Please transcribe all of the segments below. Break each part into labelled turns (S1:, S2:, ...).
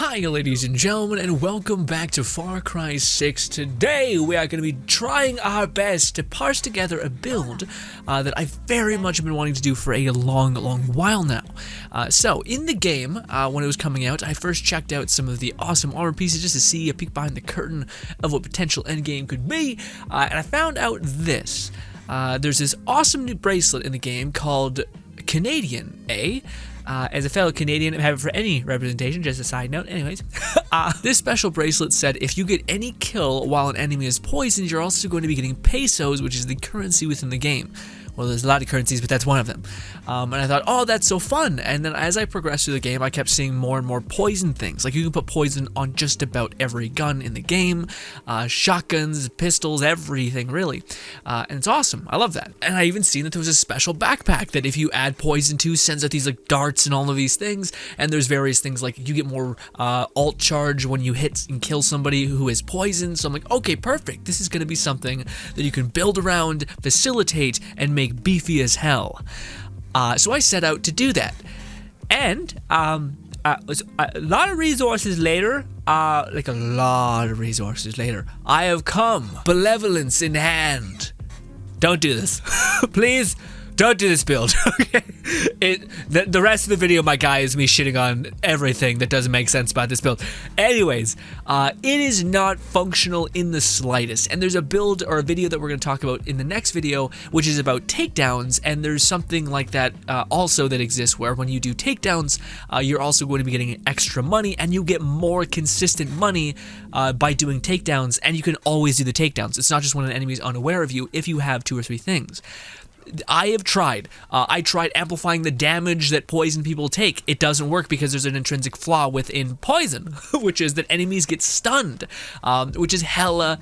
S1: Hi ladies and gentlemen, and welcome back to Far Cry 6. Today we are going to be trying our best to parse together a build that I've very much been wanting to do for a long while now. So in the game, when it was coming out, I first checked out some of the awesome armor pieces just to see a peek behind the curtain of what potential endgame could be, and I found out this. There's this awesome new bracelet in the game called Canadian, as a fellow Canadian, I have it for any representation, just a side note. Anyways, this special bracelet said if you get any kill while an enemy is poisoned, you're also going to be getting pesos, which is the currency within the game. Well, there's a lot of currencies, but that's one of them. And I thought, oh, that's so fun. And then as I progressed through the game, I kept seeing more and more poison things. Like you can put poison on just about every gun in the game, shotguns, pistols, everything really. And it's awesome. I love that. And I even seen that there was a special backpack that if you add poison to, sends out these like darts and all of these things. And there's various things like you get more alt charge when you hit and kill somebody who is poisoned. So I'm like, okay, perfect. This is going to be something that you can build around, facilitate, and make beefy as hell. So I set out to do that, and a lot of resources later, I have come, benevolence in hand. Don't do this. Please don't do this build. Okay. The rest of the video, my guy, is me shitting on everything that doesn't make sense about this build. Anyways, it is not functional in the slightest. And there's a build or a video that we're going to talk about in the next video, which is about takedowns. And there's something like that also that exists where when you do takedowns, you're also going to be getting extra money, and you get more consistent money by doing takedowns. And you can always do the takedowns. It's not just when an enemy is unaware of you if you have 2 or 3 things. I have tried. I tried amplifying the damage that poison people take. It doesn't work because there's an intrinsic flaw within poison, which is that enemies get stunned, which is hella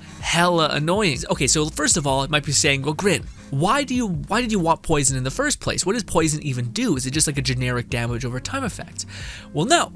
S1: annoying. Okay, so first of all, it might be saying, well, Grin, why did you want poison in the first place? What does poison even do? Is it just like a generic damage over time effect? Well, no.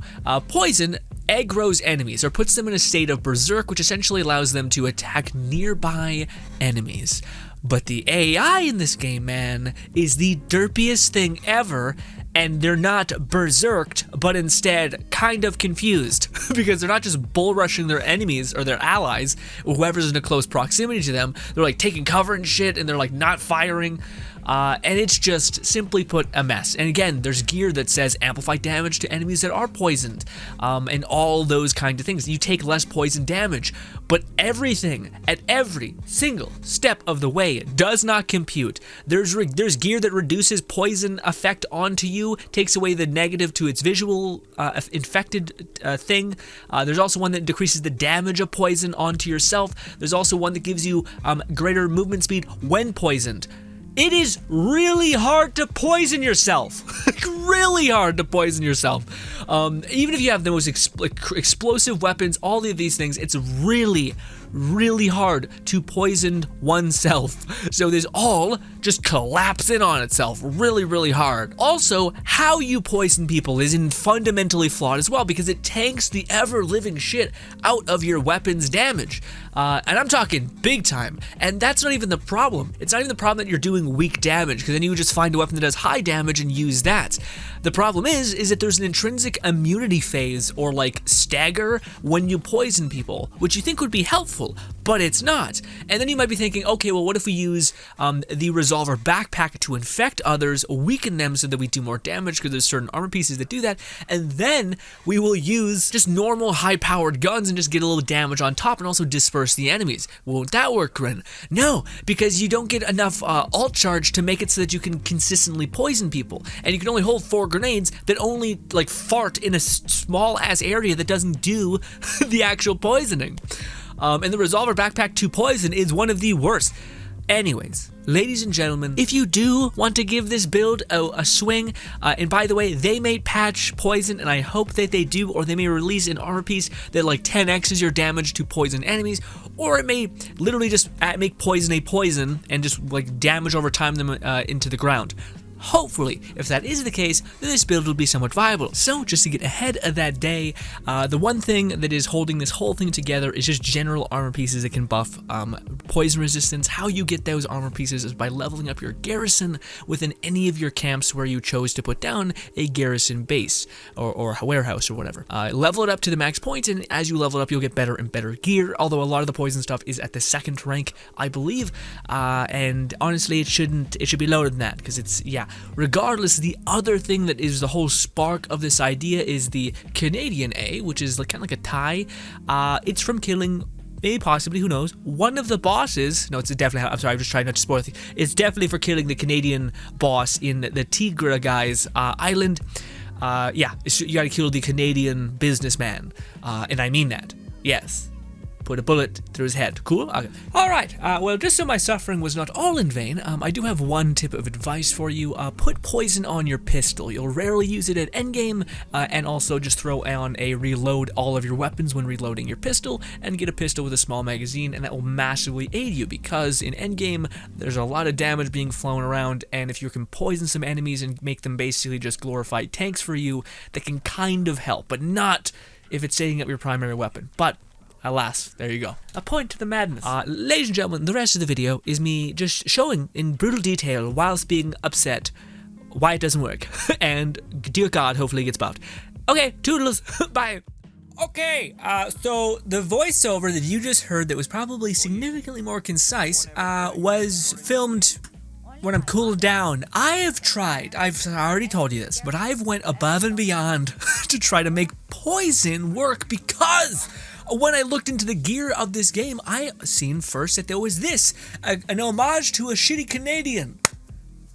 S1: Poison aggroes enemies or puts them in a state of berserk, which essentially allows them to attack nearby enemies. But the AI in this game, man, is the derpiest thing ever, and they're not berserked, but instead kind of confused because they're not just bull rushing their enemies or their allies, whoever's in a close proximity to them. They're like taking cover and shit, and they're like not firing. And it's just, simply put, a mess. And again, there's gear that says amplify damage to enemies that are poisoned, and all those kind of things. You take less poison damage, but everything at every single step of the way does not compute. There's gear that reduces poison effect onto you, takes away the negative to its visual infected thing. There's also one that decreases the damage of poison onto yourself. There's also one that gives you greater movement speed when poisoned. It is really hard to poison yourself. Really hard to poison yourself. Even if you have the most explosive weapons, all of these things, it's really hard to poison oneself. So this all just collapse in on itself really hard. Also, how you poison people is fundamentally flawed as well, because it tanks the ever-living shit out of your weapon's damage. And I'm talking big time. And that's not even the problem. It's not even the problem that you're doing weak damage, because then you just find a weapon that does high damage and use that. The problem is that there's an intrinsic immunity phase, or like stagger, when you poison people, which you think would be helpful, but it's not. And then you might be thinking, okay, well, what if we use the Resolver backpack to infect others, weaken them so that we do more damage, because there's certain armor pieces that do that, and then we will use just normal high-powered guns and just get a little damage on top and also disperse the enemies. Won't that work, Grin? No, because you don't get enough alt charge to make it so that you can consistently poison people, and you can only hold 4 grenades that only like fart in a small ass area that doesn't do the actual poisoning. And the Resolver backpack to poison is one of the worst. Anyways, ladies and gentlemen, if you do want to give this build a swing, and by the way, they may patch poison, and I hope that they do, or they may release an armor piece that like 10x's your damage to poison enemies, or it may literally just make poison a poison and just like damage over time them into the ground. hopefully, if that is the case, then this build will be somewhat viable. So just to get ahead of that day, the one thing that is holding this whole thing together is just general armor pieces that can buff poison resistance. How you get those armor pieces is by leveling up your garrison within any of your camps where you chose to put down a garrison base or a warehouse or whatever. Level it up to the max point, and as you level it up, you'll get better and better gear, although a lot of the poison stuff is at the 2nd rank, I believe, and honestly, it should be lower than that, because it's, yeah. Regardless, the other thing that is the whole spark of this idea is the Canadian A, which is like, kind of like a tie. It's from killing, maybe possibly, who knows, one of the bosses. No, it's definitely, I'm sorry, I'm just trying not to spoil it. It's definitely for killing the Canadian boss in the Tigra guy's island. Yeah, you gotta kill the Canadian businessman, and I mean that, yes. Put a bullet through his head. Cool? Okay. Alright, well, just so my suffering was not all in vain, I do have one tip of advice for you. Put poison on your pistol. You'll rarely use it at endgame, and also just throw on a reload all of your weapons when reloading your pistol, and get a pistol with a small magazine, and that will massively aid you, because in endgame, there's a lot of damage being flown around, and if you can poison some enemies and make them basically just glorified tanks for you, that can kind of help, but not if it's setting up your primary weapon. But alas, there you go. A point to the madness. Ladies and gentlemen, the rest of the video is me just showing in brutal detail, whilst being upset, why it doesn't work. And dear God, hopefully it gets buffed. Okay, toodles, bye. Okay, so the voiceover that you just heard that was probably significantly more concise, was filmed when I'm cooled down. I have tried, I've already told you this, but I've went above and beyond to try to make poison work, because when I looked into the gear of this game, I seen first that there was this, an homage to a shitty Canadian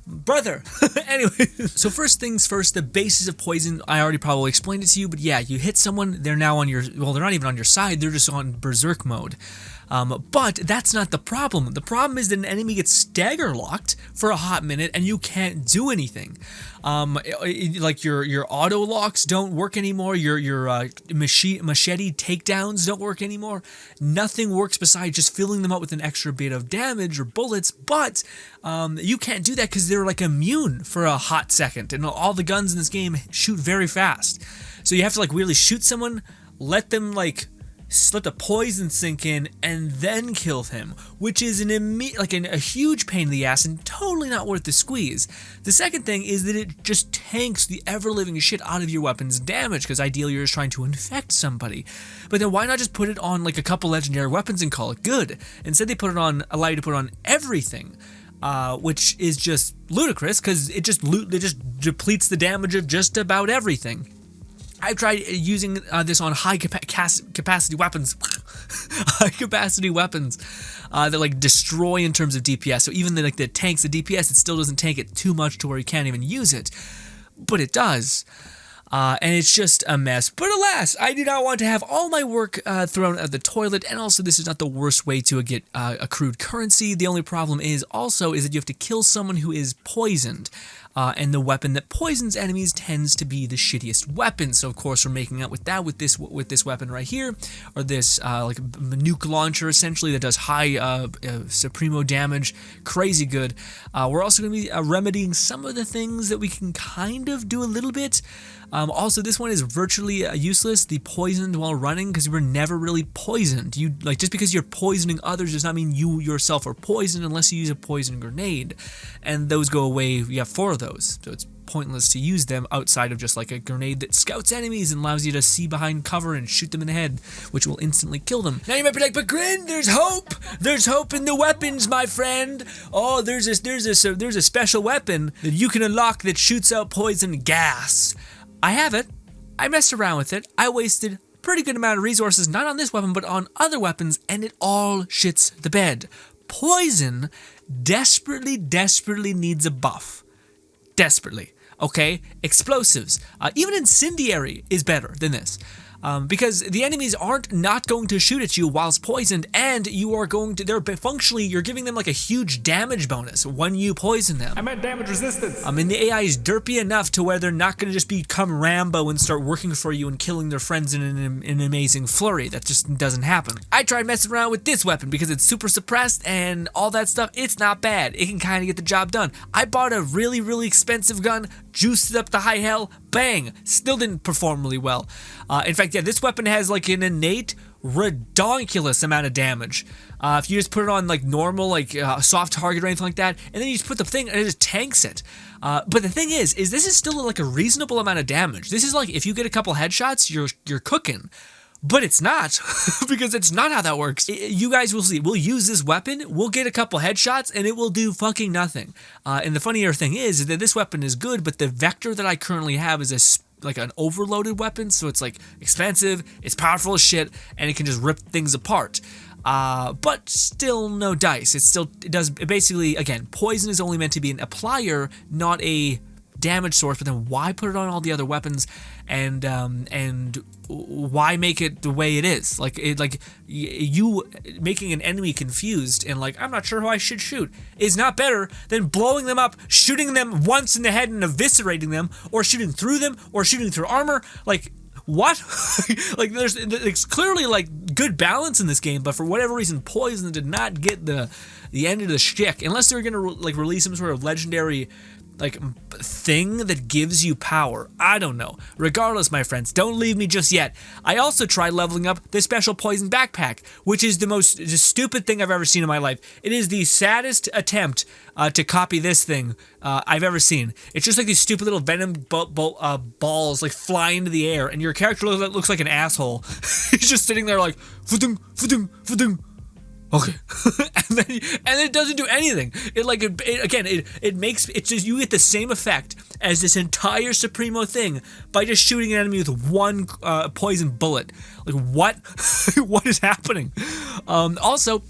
S1: brother. Anyway, so first things first, the basis of poison, I already probably explained it to you, but yeah, you hit someone, they're now on your, well, they're not even on your side, they're just on berserk mode. But that's not the problem. The problem is that an enemy gets stagger locked for a hot minute and you can't do anything. Like your auto locks don't work anymore. Your machete takedowns don't work anymore. Nothing works besides just filling them up with an extra bit of damage or bullets. But you can't do that because they're like immune for a hot second, and all the guns in this game shoot very fast. So you have to like really shoot someone, let them like let the poison sink in, and then kill him, which is a huge pain in the ass and totally not worth the squeeze. The second thing is that it just tanks the ever-living shit out of your weapon's damage, because ideally you're just trying to infect somebody. But then why not just put it on like a couple legendary weapons and call it good? Instead they put it on, allow you to put it on everything. Which is just ludicrous, because it just depletes the damage of just about everything. I've tried using this on high capacity weapons, high capacity weapons that like destroy in terms of DPS. So even the tanks, the DPS, it still doesn't tank it too much to where you can't even use it, but it does. And it's just a mess. But alas, I do not want to have all my work thrown out the toilet, and also this is not the worst way to get accrued currency. The only problem is that you have to kill someone who is poisoned. And the weapon that poisons enemies tends to be the shittiest weapon. So of course we're making up with that with this weapon right here, or this like nuke launcher essentially that does high supremo damage, crazy good. We're also going to be remedying some of the things that we can kind of do a little bit. Also, this one is virtually useless, the poisoned while running, because we're never really poisoned. Just because you're poisoning others does not mean you yourself are poisoned unless you use a poison grenade, and those go away. You have 4 of those, so it's pointless to use them outside of just like a grenade that scouts enemies and allows you to see behind cover and shoot them in the head, which will instantly kill them. Now you might be like, but Grin, there's hope! There's hope in the weapons, my friend! Oh, there's a special weapon that you can unlock that shoots out poison gas. I have it. I messed around with it. I wasted a pretty good amount of resources, not on this weapon, but on other weapons, and it all shits the bed. Poison desperately needs a buff. Desperately. Okay? Explosives. Even incendiary is better than this. because the enemies aren't not going to shoot at you whilst poisoned, and you are going to, they're functionally, you're giving them like a huge damage bonus when you poison them.
S2: I meant damage resistance.
S1: I mean, the AI is derpy enough to where they're not going to just become Rambo and start working for you and killing their friends in an amazing flurry. That just doesn't happen. I tried messing around with this weapon because it's super suppressed and all that stuff. It's not bad. It can kind of get the job done. I bought a really, really expensive gun, juiced it up to high hell, bang, still didn't perform really well. In fact, yeah, this weapon has like an innate, redonkulous amount of damage. If you just put it on like normal, like soft target or anything like that, and then you just put the thing and it just tanks it. But the thing is this is still like a reasonable amount of damage. This is like if you get a couple headshots, you're cooking. But it's not, because it's not how that works. You guys will see. We'll use this weapon, we'll get a couple headshots, and it will do fucking nothing. And the funnier thing is that this weapon is good, but the Vector that I currently have is like an overloaded weapon, so it's like expensive, it's powerful as shit, and it can just rip things apart. But still no dice. It does basically, again, poison is only meant to be an applier, not a damage source. But then why put it on all the other weapons, and why make it the way it is? Like you making an enemy confused and like, I'm not sure who I should shoot, is not better than blowing them up, shooting them once in the head and eviscerating them, or shooting through them, or shooting through armor. Like, what? Like, there's clearly like good balance in this game, but for whatever reason, Poison did not get the end of the shtick, unless they're gonna like release some sort of legendary like thing that gives you power. I don't know. Regardless, my friends, don't leave me just yet. I also tried leveling up the special poison backpack, which is the most stupid thing I've ever seen in my life. It is the saddest attempt to copy this thing I've ever seen. It's just like these stupid little venom balls like fly into the air, and your character looks like an asshole. He's just sitting there like, fudung, fudung, fudung. Okay, and it doesn't do anything. It makes it just, you get the same effect as this entire Supremo thing by just shooting an enemy with one poison bullet. Like, what? What is happening? Also,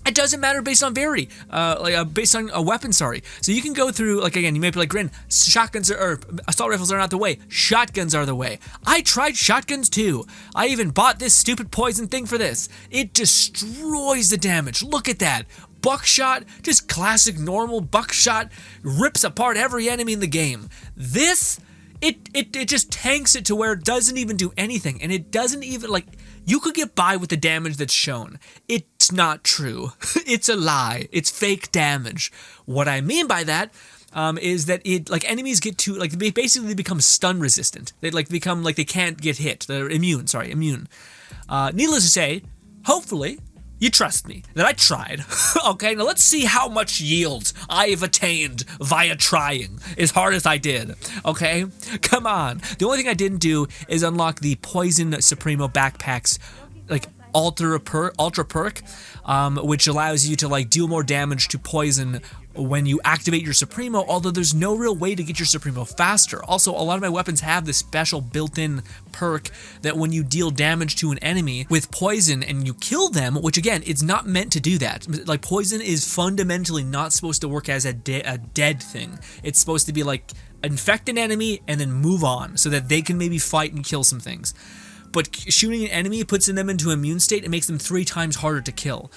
S1: it doesn't matter based on based on a weapon, sorry. So you can go through, like, again, you may be like, Grin, shotguns or assault rifles are not the way. Shotguns are the way. I tried shotguns too. I even bought this stupid poison thing for this. It destroys the damage. Look at that. Buckshot, just classic normal buckshot, rips apart every enemy in the game. This, it just tanks it to where it doesn't even do anything, and it doesn't even, like, you could get by with the damage that's shown. It's not true. It's a lie. It's fake damage. What I mean by that is that enemies get to, like, they basically become stun resistant. They become like they can't get hit. They're immune. Needless to say, hopefully you trust me that I tried. Okay, now let's see how much yield I've attained via trying as hard as I did. Okay, come on. The only thing I didn't do is unlock the Poison Supremo backpacks, like ultra perk, which allows you to like deal more damage to poison when you activate your Supremo, although there's no real way to get your Supremo faster. Also, a lot of my weapons have this special built-in perk that when you deal damage to an enemy with poison and you kill them, which again, it's not meant to do that. Like, poison is fundamentally not supposed to work as a dead thing. It's supposed to be like, infect an enemy and then move on so that they can maybe fight and kill some things. But shooting an enemy puts them into immune state and makes them 3 times harder to kill.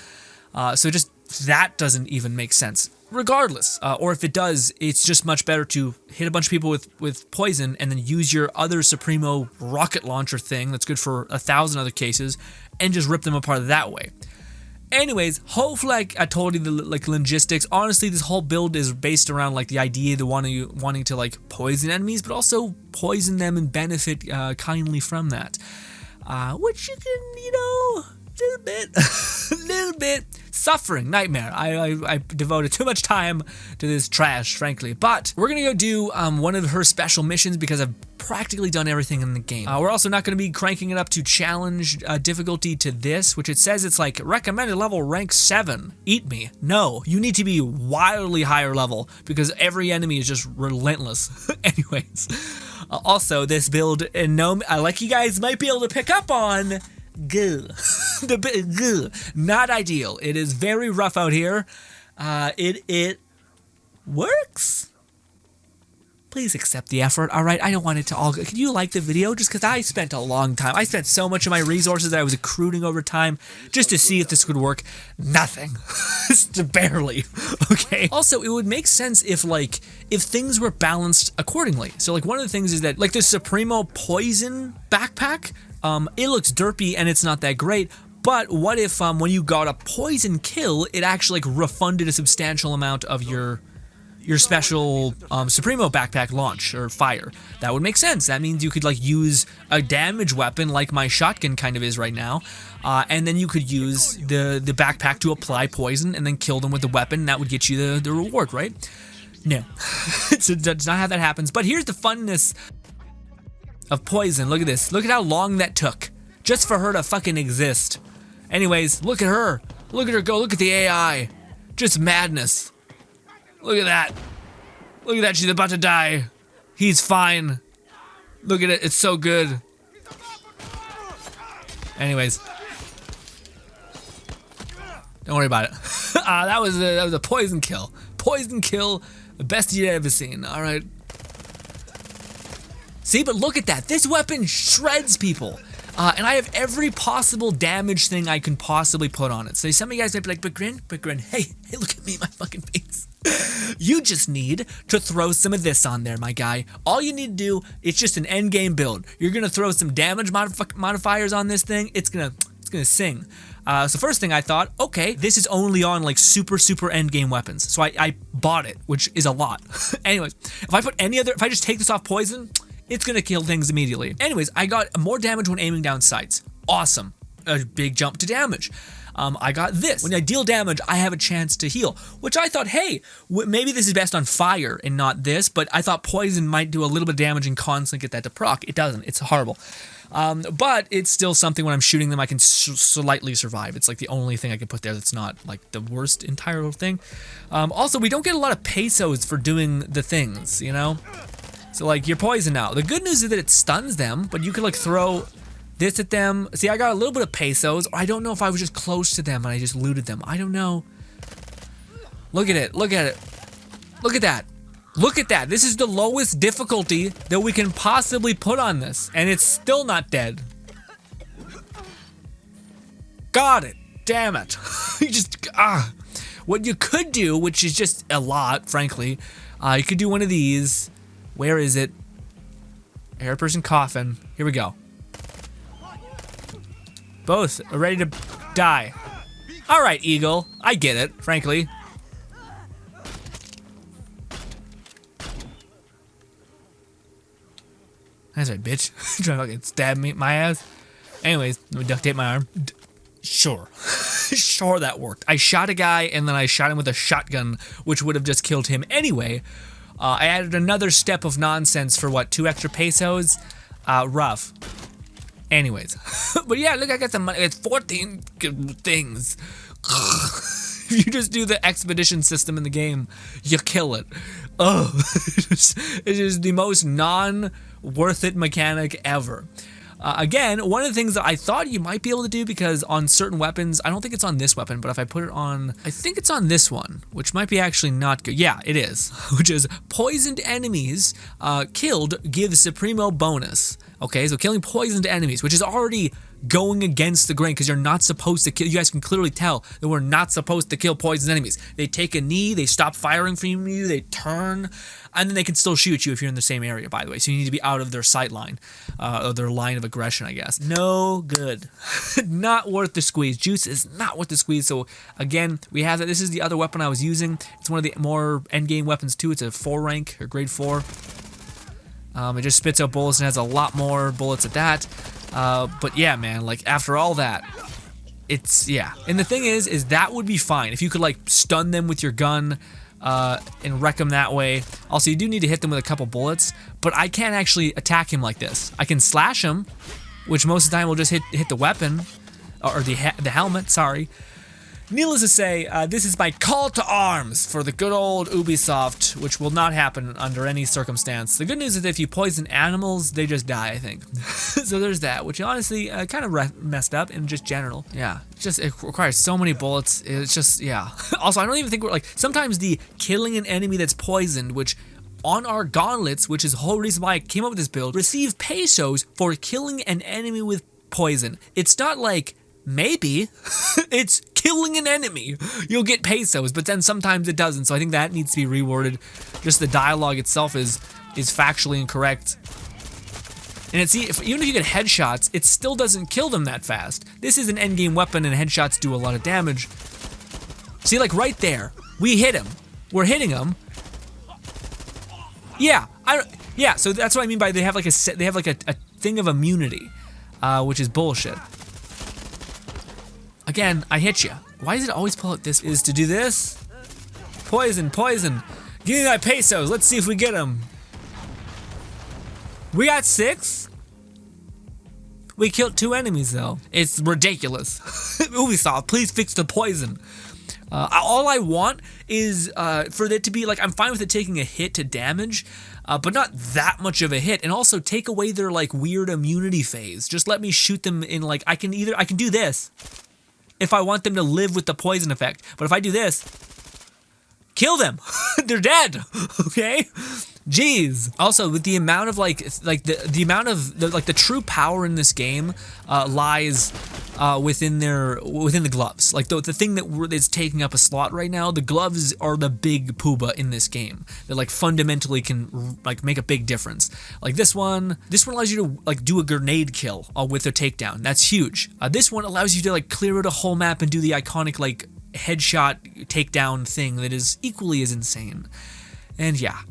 S1: So just that doesn't even make sense. Regardless, or if it does, it's just much better to hit a bunch of people with poison and then use your other Supremo rocket launcher thing that's good for 1,000 other cases and just rip them apart that way. Anyways, hopefully I told you the logistics. Honestly, this whole build is based around like the idea of wanting to like poison enemies, but also poison them and benefit kindly from that. Which you can, little bit suffering, nightmare. I devoted too much time to this trash, frankly. But we're gonna go do one of her special missions because I've practically done everything in the game. We're also not gonna be cranking it up to challenge difficulty to this, which it says it's like recommended level rank 7. Eat me. No, you need to be wildly higher level because every enemy is just relentless. Anyways, also this build, and like you guys might be able to pick up on, not ideal. It is very rough out here. It works, please accept the effort, all right? I don't want it to all go. Can you like the video? Just because I spent a long time. I spent so much of my resources that I was accruing over time just to see if this could work. Nothing. Barely. Okay. Also, it would make sense if things were balanced accordingly. So like one of the things is that like the Supremo poison backpack, it looks derpy and it's not that great. But what if when you got a poison kill, it actually like refunded a substantial amount of your special Supremo backpack launch or fire? That would make sense. That means you could like use a damage weapon like my shotgun kind of is right now, and then you could use the backpack to apply poison and then kill them with the weapon. And that would get you the reward, right? No, so that's not how that happens. But here's the funness of poison. Look at this. Look at how long that took just for her to fucking exist. Anyways, look at her. Look at her go. Look at the AI. Just madness. Look at that. Look at that. She's about to die. He's fine. Look at it. It's so good. Anyways. Don't worry about it. That was a poison kill. Poison kill. The best you'd ever seen. All right. See, but look at that. This weapon shreds people. And I have every possible damage thing I can possibly put on it. So some of you guys might be like, but Grin, hey, look at me, my fucking face. You just need to throw some of this on there, my guy. All you need to do, it's just an end game build. You're gonna throw some damage modifiers on this thing. It's gonna sing. So first thing I thought, okay, this is only on like super end game weapons. So I bought it, which is a lot. Anyways, if I just take this off poison, it's gonna kill things immediately. Anyways, I got more damage when aiming down sights. Awesome. A big jump to damage. I got this. When I deal damage, I have a chance to heal, which I thought, hey, maybe this is best on fire and not this, but I thought poison might do a little bit of damage and constantly get that to proc. It doesn't. It's horrible. But it's still something when I'm shooting them, I can slightly survive. It's like the only thing I can put there that's not like the worst entire thing. Also, we don't get a lot of pesos for doing the things, you know? So like you're poisoned now. The good news is that it stuns them, but you could like throw this at them. See, I got a little bit of pesos. I don't know if I was just close to them and I just looted them. I don't know. Look at it. Look at it. Look at that. Look at that. This is the lowest difficulty that we can possibly put on this, and it's still not dead. Got it. Damn it. You just, What you could do, which is just a lot, frankly, you could do one of these. Where is it? Air person coffin. Here we go. Both are ready to die. All right, Eagle. I get it, frankly. That's right, bitch. Trying to fucking stab me, my ass. Anyways, let me duct tape my arm. Sure. Sure, that worked. I shot a guy and then I shot him with a shotgun, which would have just killed him anyway. I added another step of nonsense for what, 2 extra pesos? Rough. Anyways. But yeah, look, I got some money. It's 14 things. If you just do the expedition system in the game, you kill it. Oh, it is the most non-worth it mechanic ever. Again, one of the things that I thought you might be able to do, because on certain weapons, I don't think it's on this weapon, but if I put it on, I think it's on this one, which might be actually not good. Yeah, it is, which is poisoned enemies killed gives Supremo bonus. Okay, so killing poisoned enemies, which is already going against the grain because you're not supposed to kill. You guys can clearly tell that we're not supposed to kill poisoned enemies. They take a knee, they stop firing from you, they turn, and then they can still shoot you if you're in the same area, by the way. So you need to be out of their sight line, or their line of aggression, I guess. No good. Not worth the squeeze. Juice is not worth the squeeze. So again, we have that. This is the other weapon I was using. It's one of the more endgame weapons too. It's a 4 rank or grade 4. It just spits out bullets and has a lot more bullets at that. But yeah, man, like after all that, it's, yeah. And the thing is that would be fine if you could like stun them with your gun and wreck them that way. Also, you do need to hit them with a couple bullets, but I can't actually attack him like this. I can slash him, which most of the time will just hit the weapon, or the helmet, sorry. Needless to say, this is my call to arms for the good old Ubisoft, which will not happen under any circumstance. The good news is that if you poison animals, they just die, I think. So there's that, which honestly kind of messed up in just general. Yeah, it requires so many bullets. It's just, yeah. Also, I don't even think sometimes the killing an enemy that's poisoned, which on our gauntlets, which is the whole reason why I came up with this build, receive pesos for killing an enemy with poison. It's not like maybe, it's killing an enemy. You'll get pesos, but then sometimes it doesn't. So I think that needs to be reworded. Just the dialogue itself is factually incorrect. And even if you get headshots, it still doesn't kill them that fast. This is an endgame weapon and headshots do a lot of damage. See, like right there, we hit him. We're hitting him. Yeah, so that's what I mean by they have like a thing of immunity, which is bullshit. Again, I hit you. Why does it always pull out this? Is to do this? Poison, poison. Give me that pesos. Let's see if we get him. We got 6? We killed 2 enemies though. It's ridiculous. Ubisoft, please fix the poison. All I want is for it to be like, I'm fine with it taking a hit to damage, but not that much of a hit. And also take away their like weird immunity phase. Just let me shoot them in like, I can do this if I want them to live with the poison effect. But if I do this, kill them. They're dead. Okay? Jeez. Also, with the amount of the amount of the true power in this game lies within the gloves. Like the thing that is taking up a slot right now, the gloves are the big pooba in this game. That like fundamentally can like make a big difference. Like this one allows you to like do a grenade kill with a takedown. That's huge. This one allows you to like clear out a whole map and do the iconic like headshot takedown thing that is equally as insane. And yeah,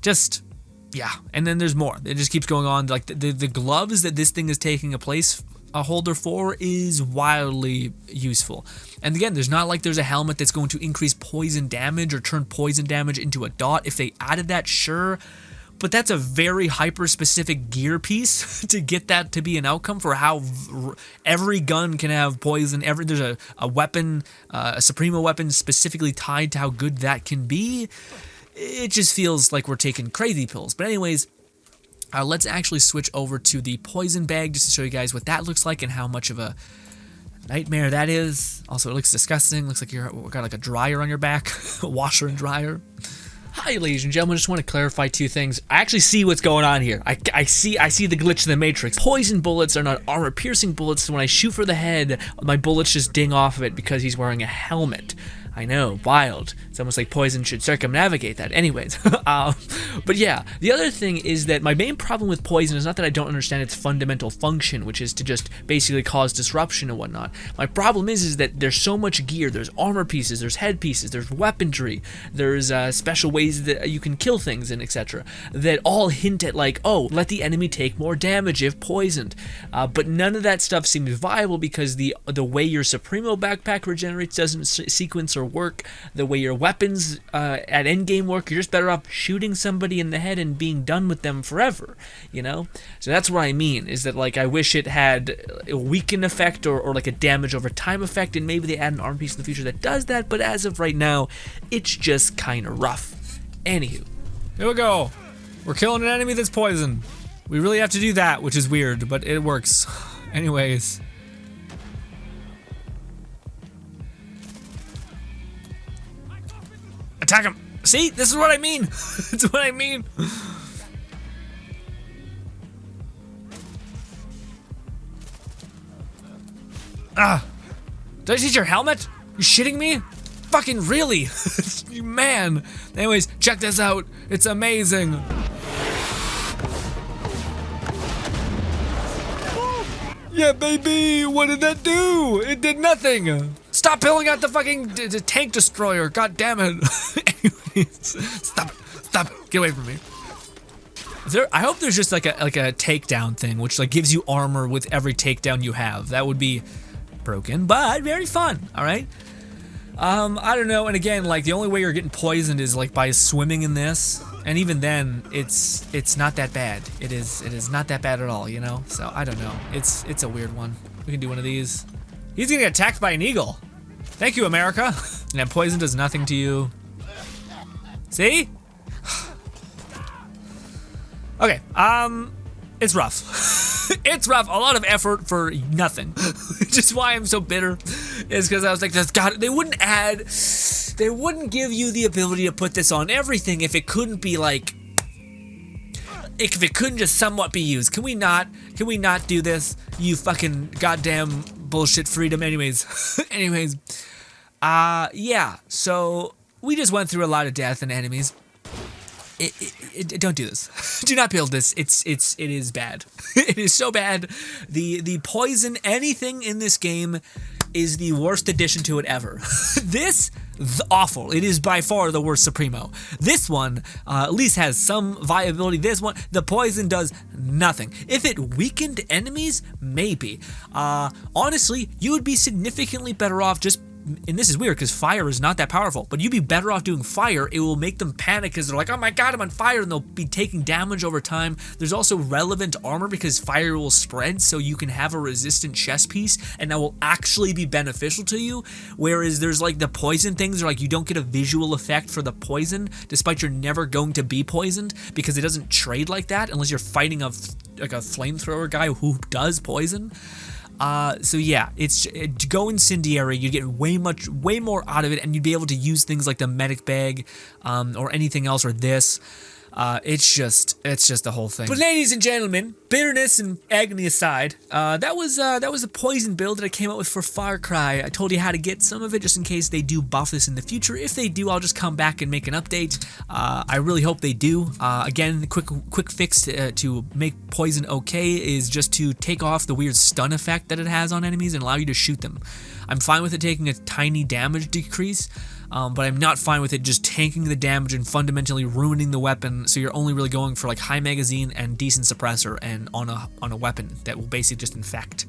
S1: and then there's more. It just keeps going on. Like the gloves that this thing is taking a holder for is wildly useful. And again, there's not like there's a helmet that's going to increase poison damage or turn poison damage into a dot. If they added that, sure. But that's a very hyper-specific gear piece to get that to be an outcome for how every gun can have poison. There's a weapon, a Supremo weapon specifically tied to how good that can be. It just feels like we're taking crazy pills. But anyways, let's actually switch over to the poison bag just to show you guys what that looks like and how much of a nightmare that is. Also, it looks disgusting. Looks like you've got like a dryer on your back, a washer and dryer. Hi, ladies and gentlemen. Just want to clarify 2 things. I actually see what's going on here. I see the glitch in the Matrix. Poison bullets are not armor-piercing bullets. So when I shoot for the head, my bullets just ding off of it because he's wearing a helmet. I know, wild. It's almost like poison should circumnavigate that. Anyways, but yeah, the other thing is that my main problem with poison is not that I don't understand its fundamental function, which is to just basically cause disruption and whatnot. My problem is that there's so much gear. There's armor pieces, there's head pieces, there's weaponry, there's special ways that you can kill things and etc. that all hint at like, oh, let the enemy take more damage if poisoned. But none of that stuff seems viable because the way your Supremo backpack regenerates doesn't sequence or work. The way your weapons at endgame work, you're just better off shooting somebody in the head and being done with them forever, you know? So that's what I mean, is that like I wish it had a weaken effect or like a damage over time effect, and maybe they add an arm piece in the future that does that, but as of right now, it's just kind of rough. Anywho. Here we go. We're killing an enemy that's poisoned. We really have to do that, which is weird, but it works. Anyways. Attack him. See? This is what I mean. That's what I mean. Did I see your helmet? You shitting me? Fucking really? Man. Anyways, check this out. It's amazing. Yeah, baby. What did that do? It did nothing. Stop pulling out the fucking tank destroyer. God damn it. Anyways, stop. Get away from me. I hope there's just like a takedown thing, which like gives you armor with every takedown you have. That would be broken, but very fun. All right. I don't know. And again, like the only way you're getting poisoned is like by swimming in this, and even then, it's not that bad. It is not that bad at all. You know. So I don't know. It's a weird one. We can do one of these. He's gonna get attacked by an eagle. Thank you, America. And that poison does nothing to you. See? Okay, it's rough. It's rough, a lot of effort for nothing. Just why I'm so bitter is because I was like, God, they wouldn't give you the ability to put this on everything if it couldn't be like if it couldn't just somewhat be used, can we not do this? You fucking goddamn bullshit freedom. Anyways, yeah. So we just went through a lot of death and enemies. Don't do this. Do not build this. It is bad. It is so bad. The poison, anything in this game is the worst addition to it ever. This, awful. It is by far the worst Supremo. This one at least has some viability. This one, the poison does nothing. If it weakened enemies, maybe. Honestly, you would be significantly better off just, and this is weird because fire is not that powerful, but you'd be better off doing fire. It will make them panic because they're like, oh my god, I'm on fire, and they'll be taking damage over time. There's also relevant armor because fire will spread, so you can have a resistant chest piece, and that will actually be beneficial to you. Whereas there's like the poison things are like you don't get a visual effect for the poison, despite you're never going to be poisoned because it doesn't trade like that unless you're fighting a flamethrower guy who does poison. So yeah, go incendiary, you get way more out of it, and you'd be able to use things like the medic bag, or anything else, or this. It's just the whole thing. But ladies and gentlemen, bitterness and agony aside, that was a poison build that I came up with for Far Cry. I told you how to get some of it just in case they do buff this in the future. If they do, I'll just come back and make an update. I really hope they do. Again, the quick fix to make poison okay is just to take off the weird stun effect that it has on enemies and allow you to shoot them. I'm fine with it taking a tiny damage decrease. But I'm not fine with it just tanking the damage and fundamentally ruining the weapon, so you're only really going for like high magazine and decent suppressor and on a weapon that will basically just infect.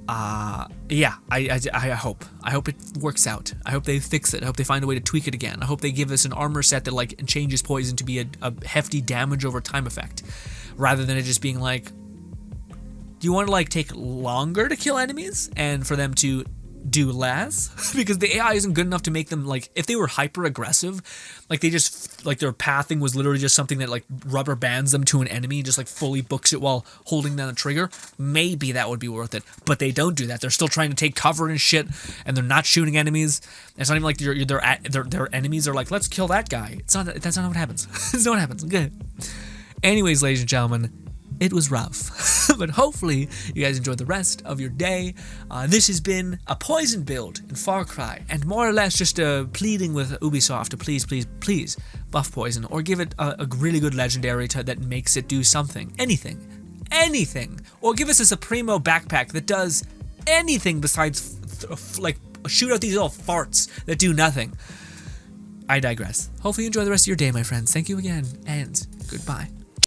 S1: Yeah, I hope it works out. I hope they fix it. I hope they find a way to tweak it again. I hope they give us an armor set that like changes poison to be a hefty damage over time effect, rather than it just being like, do you want to like take longer to kill enemies and for them to do less? Because the AI isn't good enough to make them like, if they were hyper aggressive, like they just like their pathing was literally just something that like rubber bands them to an enemy and just like fully books it while holding down the trigger, maybe that would be worth it. But they don't do that. They're still trying to take cover and shit, and they're not shooting enemies. It's not even like their enemies are like, let's kill that guy. That's not what happens. That's not what happens. Good. Anyways, ladies and gentlemen, it was rough, but hopefully you guys enjoyed the rest of your day. This has been a poison build in Far Cry, and more or less just a pleading with Ubisoft to please buff poison, or give it a really good legendary that makes it do something, anything, or give us a Supremo backpack that does anything besides like shoot out these little farts that do nothing. I digress. Hopefully you enjoy the rest of your day, my friends. Thank you again, and goodbye.